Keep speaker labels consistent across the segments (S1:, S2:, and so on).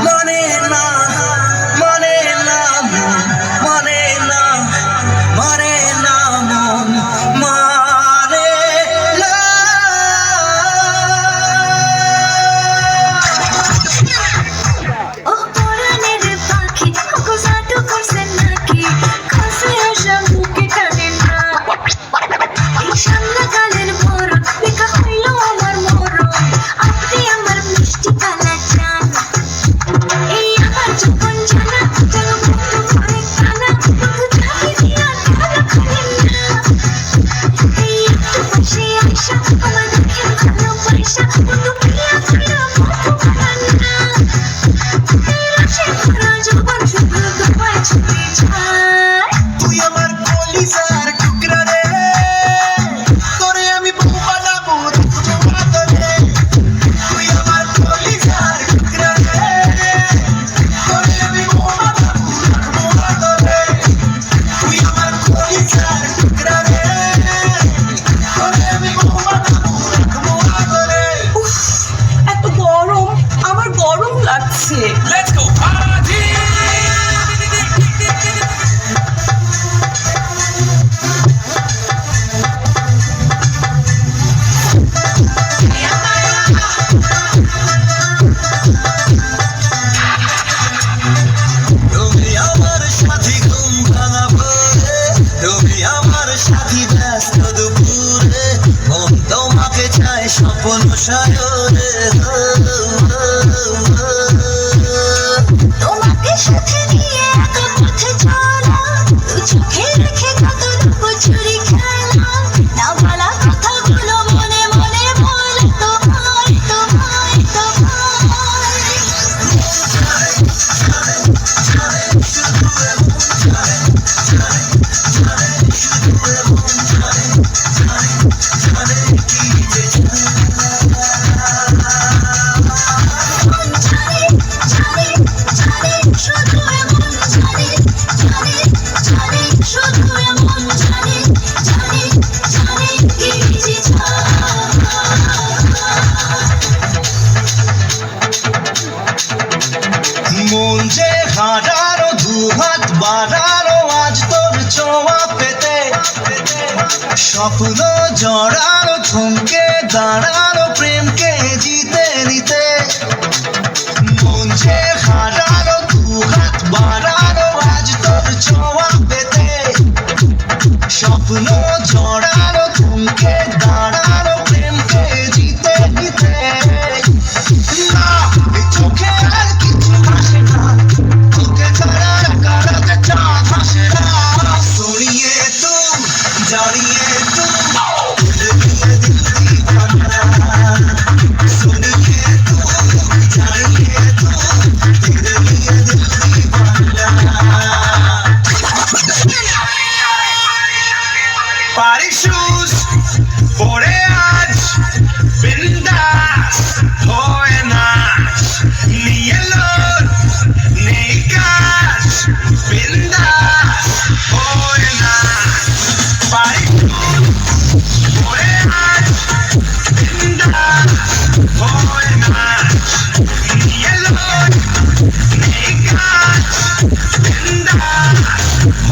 S1: মানে না মানে না মানে না মানে না মন মানে না।
S2: ও পরাণের পাখি গোসাটো করছে নাকি খসে আসা মুখে টানে না এই সামলা গালের মরণ লেখা হইল আমার মরণ আপনি আমার মিষ্টি কালা চান এই আমার যখন জানা যেন বন্ধু করে কানা বন্ধু যাবি দিয়া খেলা করেন না এই একটু পাশে আইসা আমার দেখে ভালোবাসা বন্ধু প্রিয়া প্রিয়া বন্ধু বানান না
S1: তুই আমার কলিজার টুকরা রে, তোরে আমি বউ বানাবো রাখবো আদরে। তুই আমার কলিজার টুকরা রে, তোরে আমি বউ বানাবো রাখবো আদরে। তুই আমার কলিজার টুকরা রে, তোরে আমি বউ বানাবো রাখবো আদরে।
S3: উফ, এত গরম, আমার গরম লাগছে।
S1: Let's go party! তুমি আমার সাথী ঘুম ভাঙা ভোরে, তুমি আমার সাথী ব্যস্ত দুপুরে, মন তোমাকে চায় স্বপ্ন সায়রে।
S2: তোমাকে সাথে নিয়ে একা পথে চলা দু চোখে রেখে কত লুকোচুরি খেলা না বলা কথাগুলো মনে মনে বলে তোমায় তোমায় তোমায়
S1: মন যে হারানো দুহাত বাড়ানো আজ তোর ছোঁয়া পেতে, স্বপ্ন জড়ানো থমকে দাঁড়ানো প্রেমকে জিতে নিতে। মন যে হারানো দুহাত বাড়ানো আজ তোর ছোঁয়া পেতে, স্বপ্ন জড়ানো থমকে দাঁড়ানো প্রেমকে জিতে নিতে। না এই চোখে আর কিছু ভাসে না, তোকে ছাড়া কারাতে চাঁদ ভাসে না। सोनिए तुम जानिए तुम दिल दिए दिल दीवाना, सुनिए तुम जानिए तुम दिल दिए दिल दीवाना। Party shoes পরে আজ বিন্দাস হয়ে নাচ, নিয়ে লোর নেই কাজ বিন্দাস হয়ে নাচ। Party shoes পরে আজ বিন্দাস হয়ে নাচ, নিয়ে লোর নেই কাজ বিন্দাস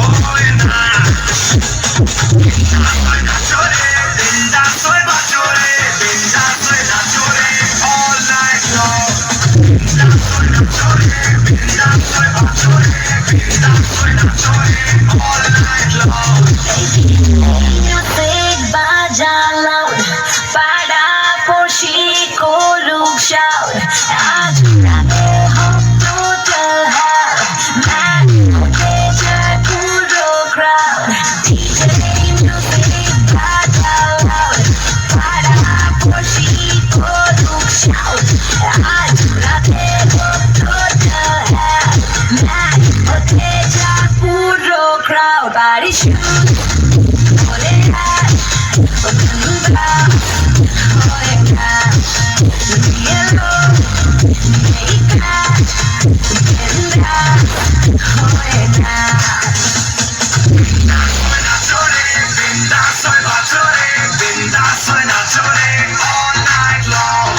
S1: হয়ে নাচ। All night long.
S2: Music বাজা loud পাড়াপড়শি করুক shout আজ রাতে হোক total hell man হতে যায় পুরো crowd DJ music বাজা loud পাড়াপড়শি করুক shout আজ রাতে হোক total hell man হতে যায় পুরো crowd body shoot বলে হাত বন্ধুরা হয়ে কাজ নিয়ে লোক নেই কাজ বিন্দাস হয়ে কাজ। All night long.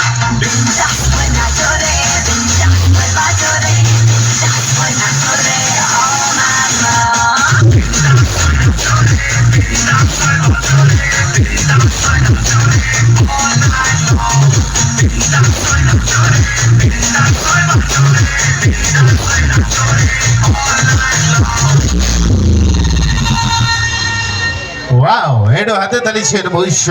S4: ওয়াও, এর হাতে তালি ছেড়ে বৈশ্য